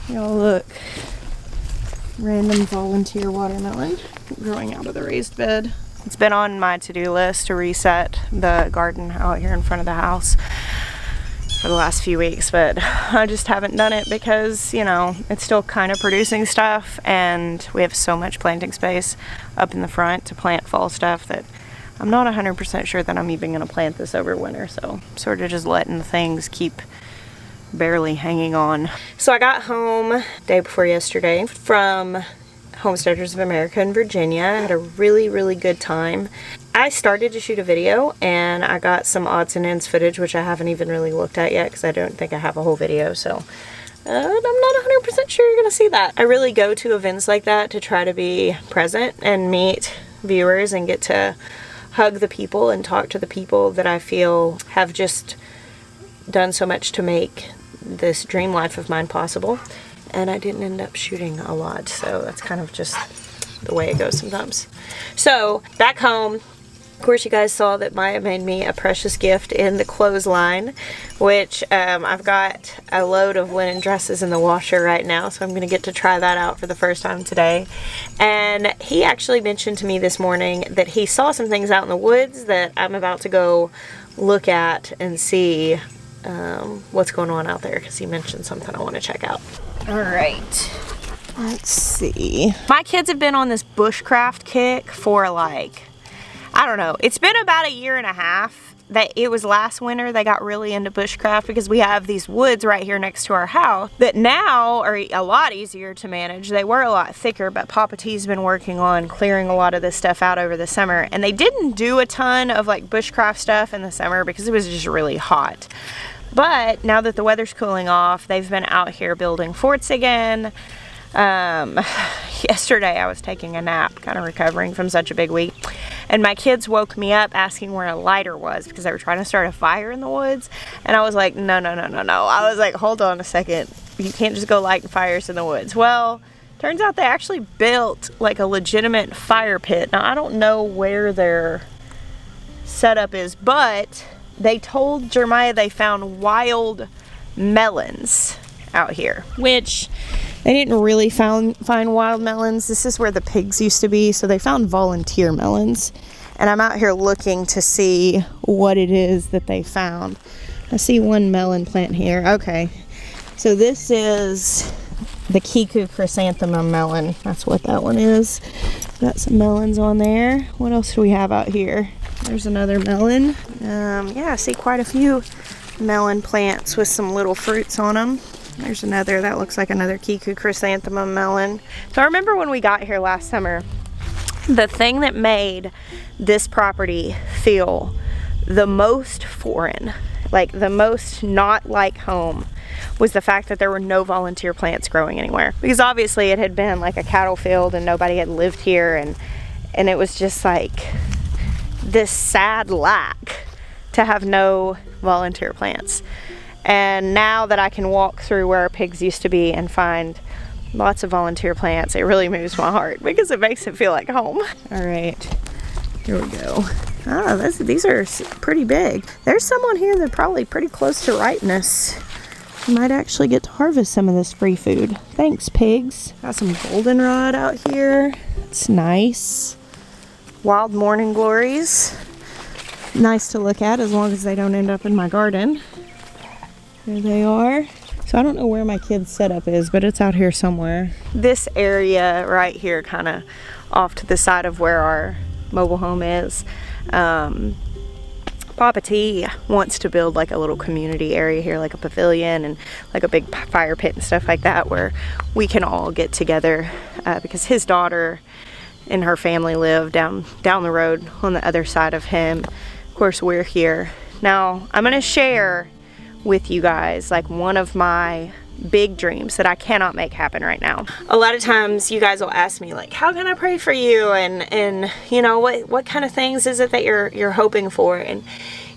Y'all look. Random volunteer watermelon growing out of the raised bed. It's been on my to-do list to reset the garden out here in front of the house for the last few weeks, but I just haven't done it because, you know, it's still kind of producing stuff and we have so much planting space up in the front to plant fall stuff that I'm not 100% sure that I'm even going to plant this over winter, so I'm sort of just letting things keep barely hanging on. So I got home day before yesterday from Homesteaders of America in Virginia. I had a really good time. I started to shoot a video and I got some odds and ends footage, which I haven't even really looked at yet because I don't think I have a whole video, so I'm not 100% sure you're gonna see that. I really go to events like that to try to be present and meet viewers and get to hug the people and talk to the people that I feel have just done so much to make this dream life of mine possible. And I didn't end up shooting a lot, so that's kind of just the way it goes sometimes. So back home, of course you guys saw that Maya made me a precious gift in the clothesline, which I've got a load of linen dresses in the washer right now, so I'm going to get to try that out for the first time today. And he actually mentioned to me this morning that he saw some things out in the woods that I'm about to go look at and see what's going on out there, because he mentioned something I want to check out. All right, let's see. My kids have been on this bushcraft kick for like, I don't know, it's been about 1.5 years. That it was last winter they got really into bushcraft because we have these woods right here next to our house that now are a lot easier to manage. They were a lot thicker, but Papa T's been working on clearing a lot of this stuff out over the summer, and they didn't do a ton of like bushcraft stuff in the summer because it was just really hot. But now that the weather's cooling off, they've been out here building forts again. Yesterday I was taking a nap, kind of recovering from such a big week, and my kids woke me up asking where a lighter was because they were trying to start a fire in the woods, and I was like, no. I was like, hold on a second, you can't just go lighting fires in the woods. Well, turns out they actually built like a legitimate fire pit. Now I don't know where their setup is, but they told Jeremiah they found wild melons out here, which they didn't really find wild melons. This is where the pigs used to be, so they found volunteer melons. And I'm out here looking to see what it is that they found. I see one melon plant here. Okay, so this is the Kiku chrysanthemum melon. That's what that one is. Got some melons on there. What else do we have out here? There's another melon. Yeah, I see quite a few melon plants with some little fruits on them. There's another, that looks like another Kiku chrysanthemum melon. So I remember when we got here last summer, the thing that made this property feel the most foreign, like the most not like home, was the fact that there were no volunteer plants growing anywhere. Because obviously it had been like a cattle field and nobody had lived here, and it was just like this sad lack to have no volunteer plants. And now that I can walk through where our pigs used to be and find lots of volunteer plants, it really moves my heart because it makes it feel like home. All right, here we go. Oh, these are pretty big. There's someone here that's probably pretty close to ripeness. You might actually get to harvest some of this free food. Thanks, pigs. Got some goldenrod out here. It's nice. Wild morning glories. Nice to look at as long as they don't end up in my garden. There they are. So I don't know where my kids' setup is, but it's out here somewhere. This area right here, kind of off to the side of where our mobile home is, Papa T wants to build like a little community area here, like a pavilion and like a big fire pit and stuff like that, where we can all get together because his daughter and her family live down the road on the other side of him. Of course, we're here. Now, I'm gonna share with you guys like one of my big dreams that I cannot make happen right now. A lot of times you guys will ask me like, how can I pray for you, and you know, what kind of things is it that you're hoping for? And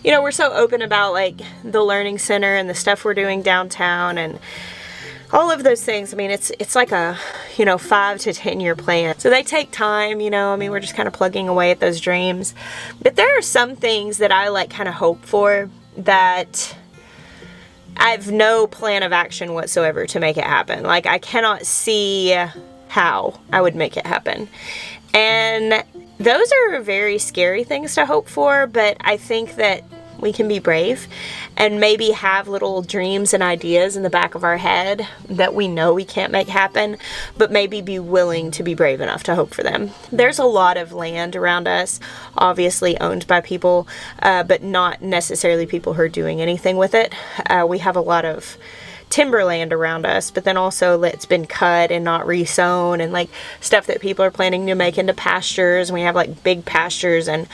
you know, we're so open about like the learning center and the stuff we're doing downtown and all of those things. I mean, it's like a, you know, 5 to 10 year plan. So they take time, you know, I mean, we're just kind of plugging away at those dreams. But there are some things that I like kind of hope for that I have no plan of action whatsoever to make it happen. Like, I cannot see how I would make it happen. And those are very scary things to hope for, but I think that we can be brave and maybe have little dreams and ideas in the back of our head that we know we can't make happen, but maybe be willing to be brave enough to hope for them. There's a lot of land around us, obviously owned by people, but not necessarily people who are doing anything with it. We have a lot of timberland around us, but then also it's been cut and not resown, and like stuff that people are planning to make into pastures. And we have like big pastures, and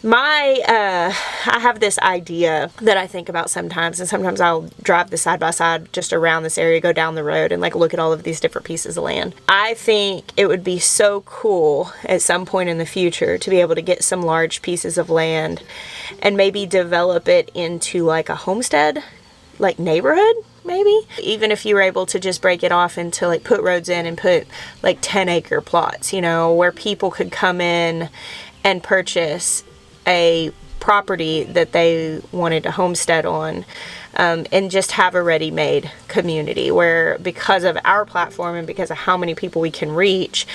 I have this idea that I think about sometimes, and sometimes I'll drive the side by side just around this area, go down the road and like look at all of these different pieces of land. I think it would be so cool at some point in the future to be able to get some large pieces of land and maybe develop it into like a homestead, like neighborhood, maybe. Even if you were able to just break it off into like put roads in and put like 10-acre plots, you know, where people could come in and purchase a property that they wanted to homestead on, and just have a ready-made community where, because of our platform and because of how many people we can reach,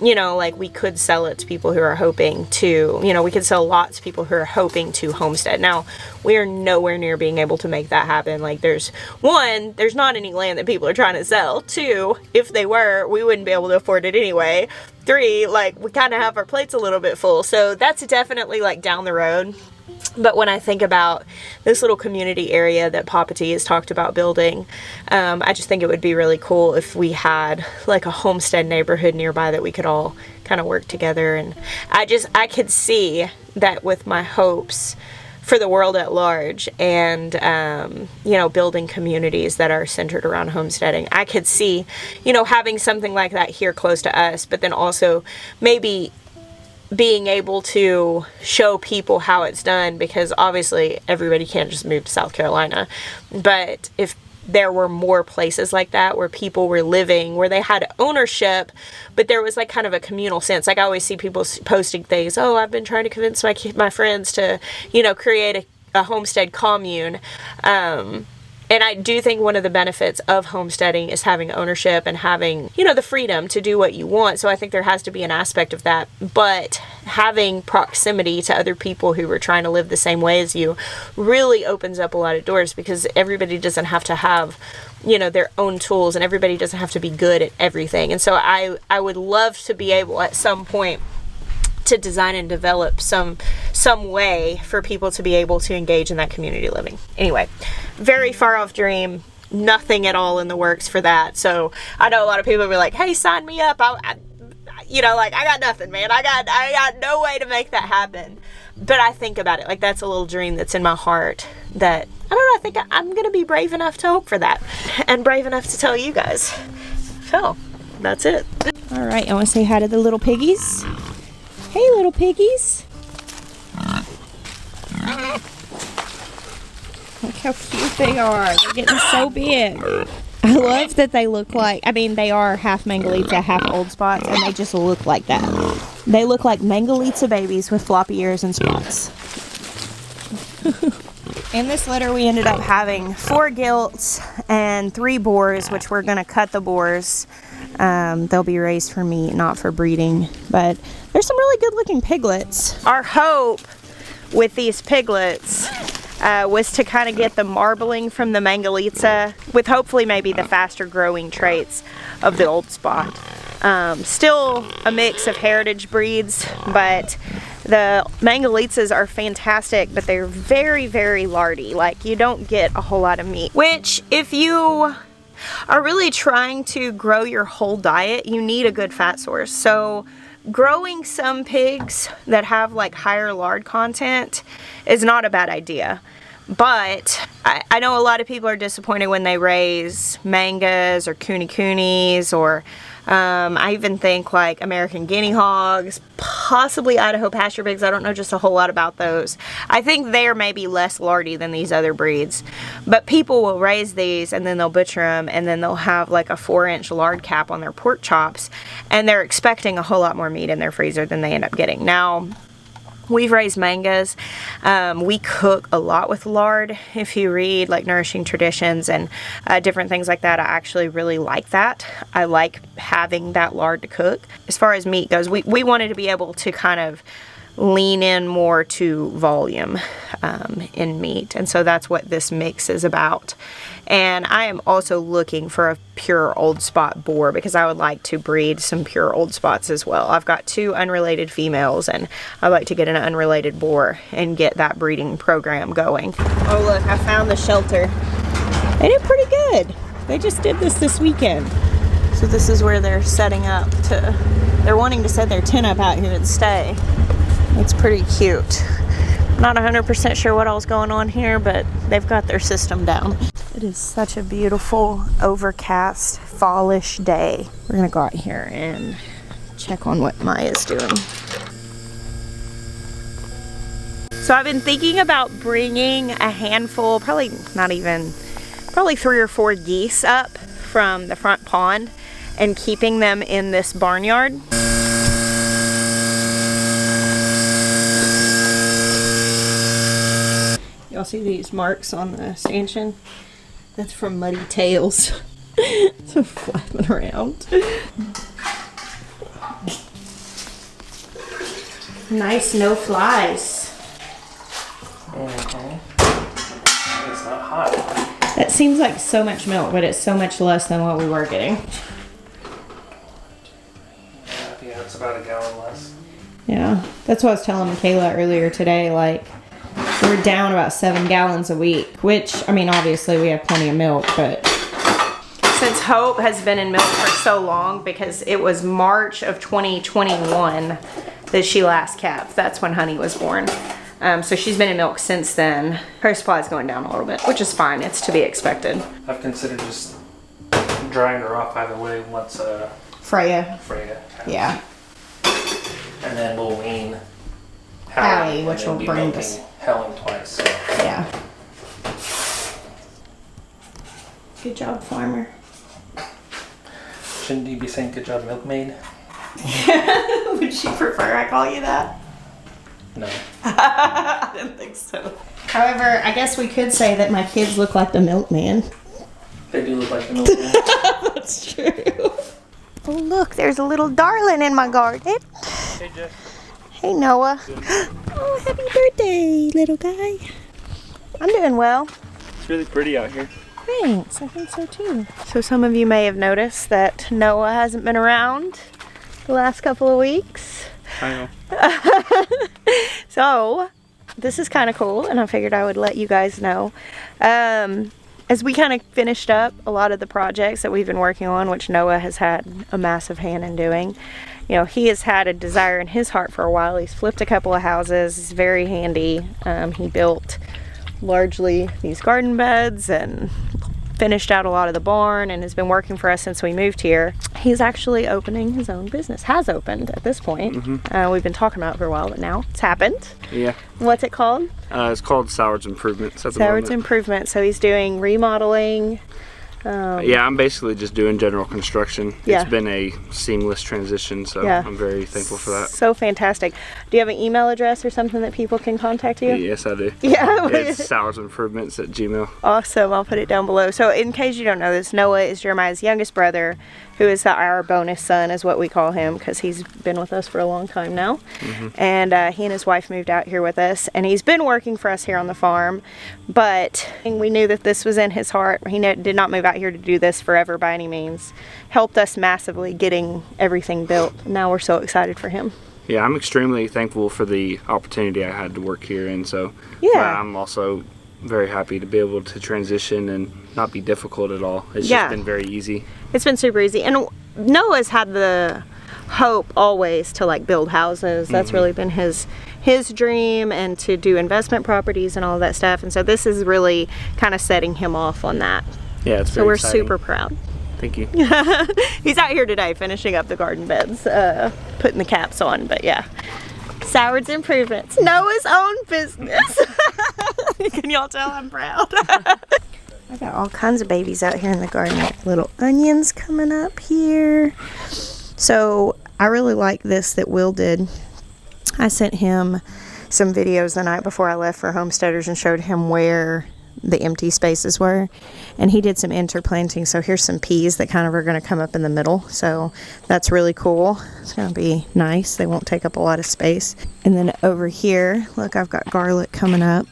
you know, like we could sell it to people who are hoping to, you know, we could sell lots to people who are hoping to homestead. Now, we are nowhere near being able to make that happen. Like, there's not any land that people are trying to sell. 2, if they were, we wouldn't be able to afford it anyway. 3, like, we kind of have our plates a little bit full. So that's definitely like down the road. But when I think about this little community area that Papa T has talked about building, I just think it would be really cool if we had like a homestead neighborhood nearby that we could all kind of work together. And I could see that with my hopes for the world at large, and you know, building communities that are centered around homesteading. I could see, you know, having something like that here close to us, but then also maybe being able to show people how it's done, because obviously everybody can't just move to South Carolina. But if there were more places like that where people were living, where they had ownership, but there was like kind of a communal sense. Like, I always see people posting things, oh, I've been trying to convince my friends to, you know, create a homestead commune. And I do think one of the benefits of homesteading is having ownership and having, you know, the freedom to do what you want. So I think there has to be an aspect of that. But having proximity to other people who are trying to live the same way as you really opens up a lot of doors, because everybody doesn't have to have, you know, their own tools, and everybody doesn't have to be good at everything. And so I would love to be able at some point to design and develop some way for people to be able to engage in that community living. Anyway, very far off dream, nothing at all in the works for that. So I know a lot of people will be like, hey, sign me up. You know, like, I got nothing, man. I got no way to make that happen. But I think about it, like, that's a little dream that's in my heart that, I don't know, I think I'm going to be brave enough to hope for that, and brave enough to tell you guys. So that's it. All right, I want to say hi to the little piggies. Hey, little piggies. Look how cute they are. They're getting so big. I love that they look like, I mean, they are half Mangalitsa, half Old Spots, and they just look like that. They look like Mangalitsa babies with floppy ears and spots. In this litter, we ended up having 4 gilts and 3 boars, which we're going to cut the boars. They'll be raised for meat, not for breeding. But there's some really good looking piglets. Our hope with these piglets was to kind of get the marbling from the Mangalitsa, with hopefully maybe the faster growing traits of the Old Spot. Still a mix of heritage breeds, but the Mangalitsas are fantastic, but they're very, very lardy. Like, you don't get a whole lot of meat, which, if you are really trying to grow your whole diet, you need a good fat source. So growing some pigs that have like higher lard content is not a bad idea. But I know a lot of people are disappointed when they raise mangas or coonies, or I even think like American guinea hogs, possibly Idaho pasture pigs. I don't know just a whole lot about those. I think they're maybe less lardy than these other breeds. But people will raise these and then they'll butcher them, and then they'll have like a 4-inch lard cap on their pork chops, and they're expecting a whole lot more meat in their freezer than they end up getting. Now, We've raised mangas. We cook a lot with lard. If you read like Nourishing Traditions and different things like that, I actually really like that. I like having that lard to cook. As far as meat goes, we wanted to be able to kind of lean in more to volume in meat, and so that's what this mix is about. And I am also looking for a pure old spot boar because I would like to breed some pure old spots as well. I've got 2 unrelated females, and I'd like to get an unrelated boar and get that breeding program going. Oh look, I found the shelter. They did pretty good. They just did this weekend. So this is where they're setting up to, they're wanting to set their tent up out here and stay. It's pretty cute. Not 100% sure what all's going on here, but they've got their system down. It is such a beautiful, overcast, fallish day. We're gonna go out here and check on what Maya's doing. So I've been thinking about bringing a handful, probably 3 or 4 geese up from the front pond and keeping them in this barnyard. Y'all see these marks on the stanchion? That's from muddy tails. So flapping around. Nice, no flies. Okay. It's not hot. That seems like so much milk, but it's so much less than what we were getting. Yeah, it's about a gallon less. Yeah, that's what I was telling Michaela earlier today. Like, we're down about 7 gallons a week, which, I mean, obviously we have plenty of milk, but since Hope has been in milk for so long, because it was March of 2021 that she last calved. That's when Honey was born. So she's been in milk since then. Her supply is going down a little bit, which is fine. It's to be expected. I've considered just drying her off either way once Freya. Yeah. And then we'll wean Hallie, which will bring us Helen twice. So. Yeah. Good job, farmer. Shouldn't you be saying good job, milkmaid? Would she prefer I call you that? No. I didn't think so. However, I guess we could say that my kids look like the milkman. They do look like the milkman. That's true. Oh, look, there's a little darling in my garden. Hey, Jeff. Hey, Noah. Oh, happy birthday, little guy. I'm doing well. It's really pretty out here. Thanks, I think so too. So some of you may have noticed that Noah hasn't been around the last couple of weeks. I know. So this is kind of cool, and I figured I would let you guys know. As we kind of finished up a lot of the projects that we've been working on, which Noah has had a massive hand in doing, you know, he has had a desire in his heart for a while. He's flipped a couple of houses. He's very handy. He built largely these garden beds and finished out a lot of the barn and has been working for us since we moved here. He's actually opening his own business. Has opened at this point. Mm-hmm. We've been talking about it for a while, but now it's happened. Yeah. What's it called? It's called Sowards Improvements. Sowards Improvements. So he's doing remodeling. Yeah, I'm basically just doing general construction. Yeah. It's been a seamless transition, so yeah. I'm very thankful for that. So fantastic. Do you have an email address or something that people can contact you? Yes, I do. Yeah. It's sourdsimprovements@gmail.com. Awesome. I'll put it down below. So in case you don't know this, Noah is Jeremiah's youngest brother, who is our bonus son, is what we call him, because he's been with us for a long time now. Mm-hmm. And he and his wife moved out here with us, and he's been working for us here on the farm, but we knew that this was in his heart. He did not move out here to do this forever by any means. Helped us massively getting everything built. Now we're so excited for him. Yeah, I'm extremely thankful for the opportunity I had to work here, and so yeah. I'm also very happy to be able to transition and not be difficult at all. It's just been very easy. It's been super easy. And Noah's had the hope always to like build houses. That's really been his dream, and to do investment properties and all that stuff. And so this is really kind of setting him off on that. Yeah, it's very so we're exciting. super proud. Thank you. He's out here today finishing up the garden beds, putting the caps on, but yeah. Sowards Improvements, Noah's own business. Can y'all tell I'm proud? I got all kinds of babies out here in the garden. Little onions coming up here. So I really like this that Will did. I sent him some videos the night before I left for Homesteaders and showed him where the empty spaces were, and he did some interplanting. So here's some peas that kind of are going to come up in the middle, so that's really cool. It's going to be nice. They won't take up a lot of space. And then over here, look, I've got garlic coming up.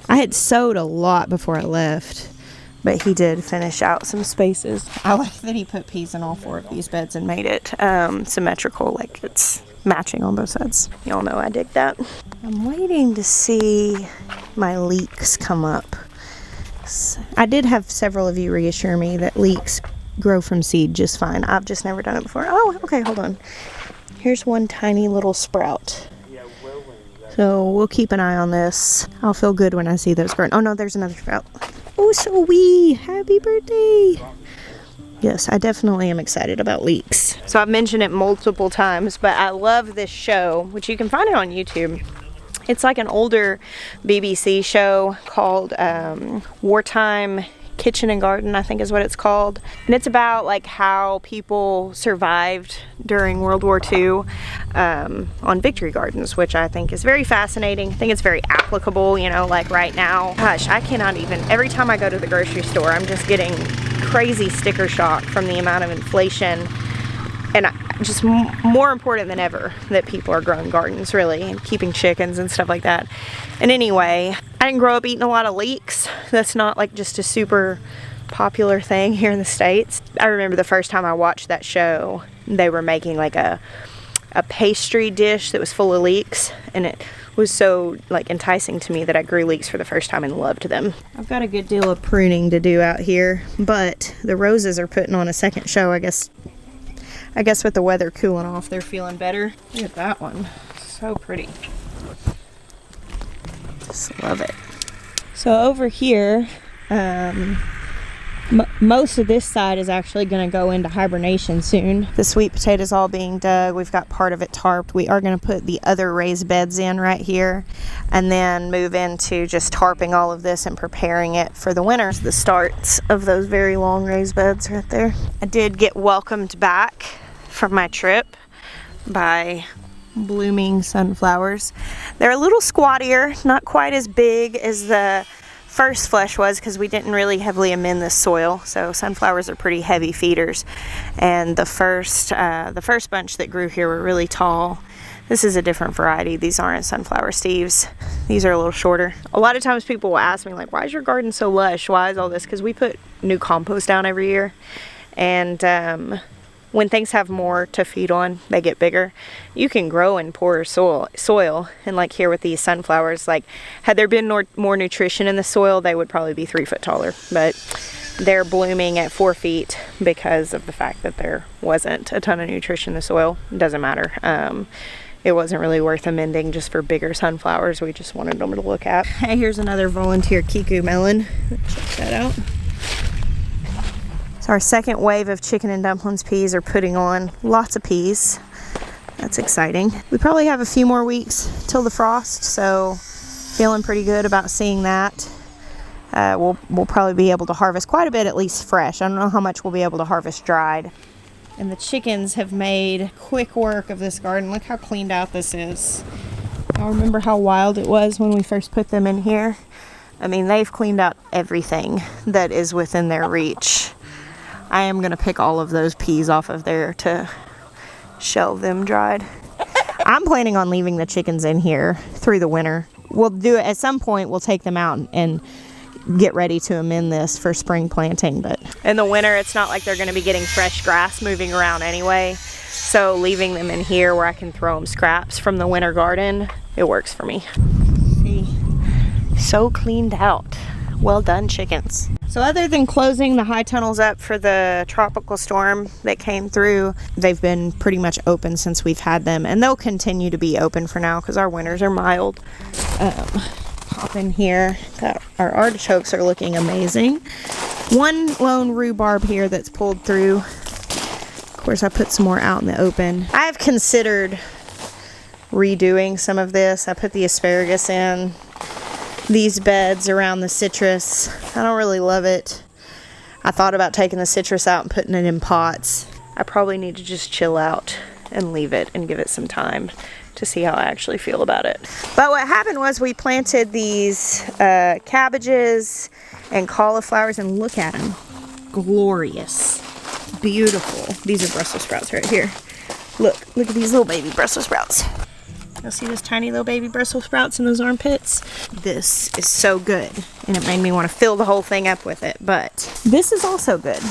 I had sowed a lot before I left, but he did finish out some spaces. I like that he put peas in all 4 of these beds and made it symmetrical, like it's matching on both sides. Y'all know I dig that. I'm waiting to see my leeks come up. I did have several of you reassure me that leeks grow from seed just fine. I've just never done it before. Oh, okay, hold on. Here's one tiny little sprout. So we'll keep an eye on this. I'll feel good when I see those growing. Oh no, there's another sprout. Oh, so wee! Happy birthday! Yes, I definitely am excited about leeks. So I've mentioned it multiple times, but I love this show, which you can find it on YouTube. It's like an older BBC show called Wartime Kitchen and Garden, I think is what it's called. And it's about like how people survived during World War II on victory gardens, which I think is very fascinating. I think it's very applicable, you know, like right now. Gosh, I cannot even, every time I go to the grocery store, I'm just getting crazy sticker shock from the amount of inflation. And just more important than ever that people are growing gardens, really, and keeping chickens and stuff like that. And anyway, I didn't grow up eating a lot of leeks. That's not like just a super popular thing here in the States. I remember the first time I watched that show, they were making like a pastry dish that was full of leeks, and it was so like enticing to me that I grew leeks for the first time and loved them. I've got a good deal of pruning to do out here, but the roses are putting on a second show, I guess with the weather cooling off, they're feeling better. Look at that one. So pretty. Just love it. So over here, most of this side is actually going to go into hibernation soon. The sweet potatoes all being dug. We've got part of it tarped. We are going to put the other raised beds in right here and then move into just tarping all of this and preparing it for the winter. The starts of those very long raised beds right there. I did get welcomed back from my trip by blooming sunflowers. They're a little squattier, not quite as big as the first flush was because we didn't really heavily amend the soil. So sunflowers are pretty heavy feeders, and the first bunch that grew here were really tall. This is a different variety. These aren't sunflower Steves. These are a little shorter. A lot of times people will ask me like, why is your garden so lush? Why is all this? Because we put new compost down every year, and when things have more to feed on, they get bigger. You can grow in poorer soil, and like here with these sunflowers, like had there been more nutrition in the soil, they would probably be 3 foot taller, but they're blooming at 4 feet because of the fact that there wasn't a ton of nutrition in the soil. It doesn't matter. It wasn't really worth amending just for bigger sunflowers. We just wanted them to look at. Hey, here's another volunteer Kiku melon. Check that out. Our second wave of chicken and dumplings peas are putting on. Lots of peas. That's exciting. We probably have a few more weeks till the frost, so feeling pretty good about seeing that. We'll probably be able to harvest quite a bit, at least fresh. I don't know how much we'll be able to harvest dried. And the chickens have made quick work of this garden. Look how cleaned out this is. I remember how wild it was when we first put them in here. I mean, they've cleaned out everything that is within their reach. I am going to pick all of those peas off of there to shelve them dried. I'm planning on leaving the chickens in here through the winter. We'll do it at some point. We'll take them out and get ready to amend this for spring planting. But in the winter, it's not like they're going to be getting fresh grass moving around anyway. So leaving them in here where I can throw them scraps from the winter garden, it works for me. See, so cleaned out. Well done, chickens. So other than closing the high tunnels up for the tropical storm that came through, they've been pretty much open since we've had them, and they'll continue to be open for now because our winters are mild. Pop in here. Our artichokes are looking amazing. One lone rhubarb here that's pulled through. Of course, I put some more out in the open. I've considered redoing some of this. I put the asparagus in these beds around the citrus. I don't really love it. I thought about taking the citrus out and putting it in pots. I probably need to just chill out and leave it and give it some time to see how I actually feel about it. But what happened was we planted these cabbages and cauliflowers, and look at them. Glorious. Beautiful. These are Brussels sprouts right here. Look at these little baby Brussels sprouts. You'll see those tiny little baby Brussels sprouts in those armpits. This is so good, and it made me want to fill the whole thing up with it, but this is also good.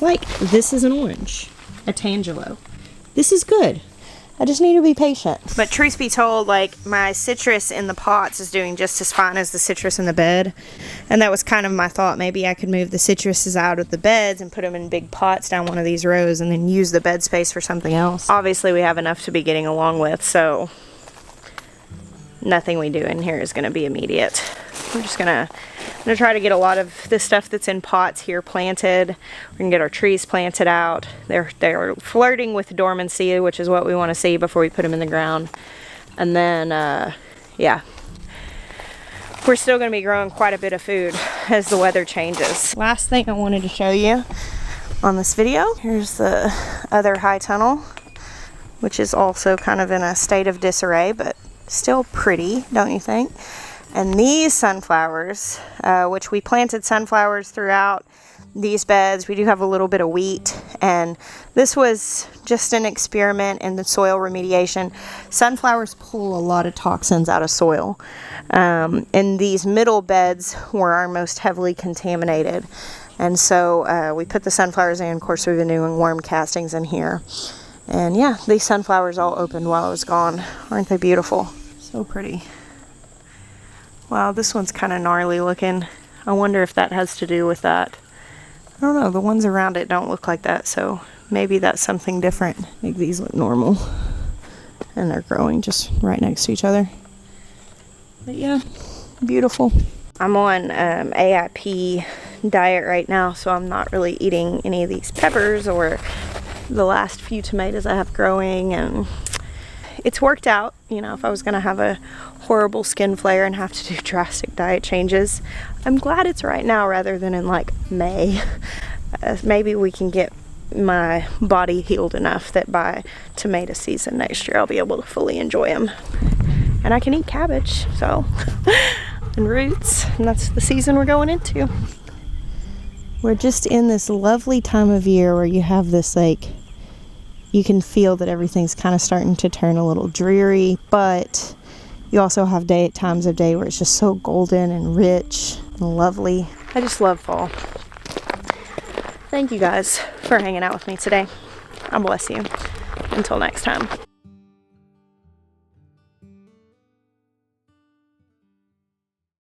Like, this is an orange, a Tangelo. This is good. I just need to be patient. But truth be told, like, my citrus in the pots is doing just as fine as the citrus in the bed. And that was kind of my thought. Maybe I could move the citruses out of the beds and put them in big pots down one of these rows and then use the bed space for something else. Obviously, we have enough to be getting along with, so nothing we do in here is going to be immediate. We're just I'm gonna try to get a lot of this stuff that's in pots here planted. We're gonna get our trees planted out. They're flirting with dormancy, which is what we want to see before we put them in the ground. And then, yeah, we're still gonna be growing quite a bit of food as the weather changes. Last thing I wanted to show you on this video, here's the other high tunnel, which is also kind of in a state of disarray, but still pretty, don't you think? And these sunflowers, which we planted sunflowers throughout these beds. We do have a little bit of wheat, and this was just an experiment in the soil remediation. Sunflowers pull a lot of toxins out of soil. And these middle beds were our most heavily contaminated. And so we put the sunflowers in. Of course, we've been doing worm castings in here. And yeah, these sunflowers all opened while I was gone. Aren't they beautiful? So pretty. Wow, this one's kind of gnarly looking. I wonder if that has to do with that. I don't know, the ones around it don't look like that, so maybe that's something different. Make these look normal. And they're growing just right next to each other. But yeah, beautiful. I'm on AIP diet right now, so I'm not really eating any of these peppers or the last few tomatoes I have growing, and it's worked out. You know, if I was gonna have a horrible skin flare and have to do drastic diet changes, I'm glad it's right now rather than in like May. Maybe we can get my body healed enough that by tomato season next year I'll be able to fully enjoy them, and I can eat cabbage, so and roots, and that's the season we're going into. We're just in this lovely time of year where you have this, like, you can feel that everything's kind of starting to turn a little dreary, but you also have times of day where it's just so golden and rich and lovely. I just love fall. Thank you guys for hanging out with me today. God bless you. Until next time.